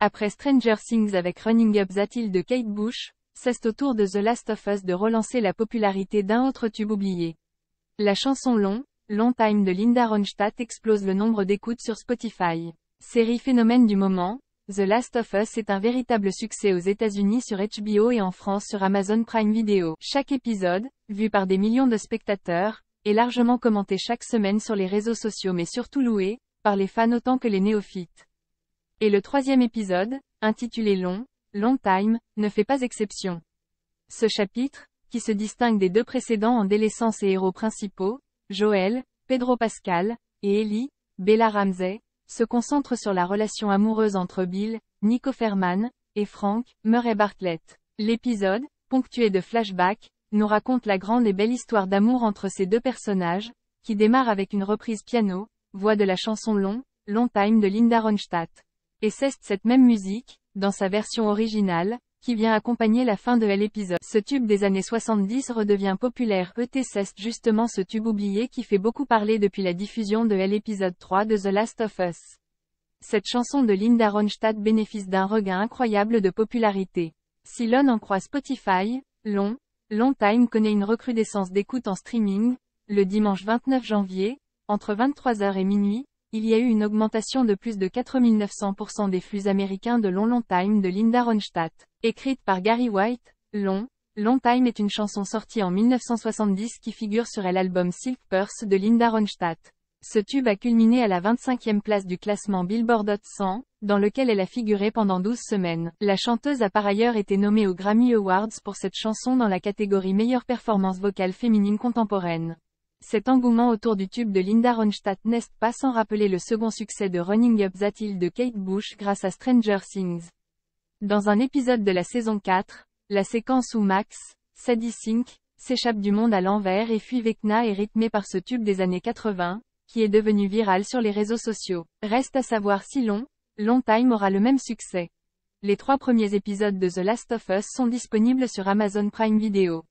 Après Stranger Things avec Running Up That Hill de Kate Bush, c'est au tour de The Last of Us de relancer la popularité d'un autre tube oublié. La chanson Long Time de Linda Ronstadt explose le nombre d'écoutes sur Spotify. Série phénomène du moment, The Last of Us est un véritable succès aux États-Unis sur HBO et en France sur Amazon Prime Video. Chaque épisode, vu par des millions de spectateurs, est largement commenté chaque semaine sur les réseaux sociaux mais surtout loué, par les fans autant que les néophytes. Et le troisième épisode, intitulé Long Time, ne fait pas exception. Ce chapitre, qui se distingue des deux précédents en délaissant ses héros principaux, Joel, Pedro Pascal, et Ellie, Bella Ramsey, se concentre sur la relation amoureuse entre Bill, Nico Ferman, et Frank, Murray Bartlett. L'épisode, ponctué de flashbacks, nous raconte la grande et belle histoire d'amour entre ces deux personnages, qui démarre avec une reprise piano, voix de la chanson Long Time de Linda Ronstadt. Et c'est cette même musique, dans sa version originale, qui vient accompagner la fin de l'épisode. Ce tube des années 70 redevient populaire. C'est justement ce tube oublié qui fait beaucoup parler depuis la diffusion de l'épisode 3 de The Last of Us. Cette chanson de Linda Ronstadt bénéficie d'un regain incroyable de popularité. Si l'on en croit Spotify, Long Time connaît une recrudescence d'écoute en streaming. Le dimanche 29 janvier, entre 23h et minuit, il y a eu une augmentation de plus de 4900% des flux américains de Long Time de Linda Ronstadt. Écrite par Gary White, Long Time est une chanson sortie en 1970 qui figure sur l'album Silk Purse de Linda Ronstadt. Ce tube a culminé à la 25e place du classement Billboard Hot 100, dans lequel elle a figuré pendant 12 semaines. La chanteuse a par ailleurs été nommée aux Grammy Awards pour cette chanson dans la catégorie meilleure performance vocale féminine contemporaine. Cet engouement autour du tube de Linda Ronstadt n'est pas sans rappeler le second succès de Running Up That Hill de Kate Bush grâce à Stranger Things. Dans un épisode de la saison 4, la séquence où Max, Sadie Sink, s'échappe du monde à l'envers et fuit Vecna est rythmée par ce tube des années 80, qui est devenu viral sur les réseaux sociaux. Reste à savoir si Long Time aura le même succès. Les 3 premiers épisodes de The Last of Us sont disponibles sur Amazon Prime Video.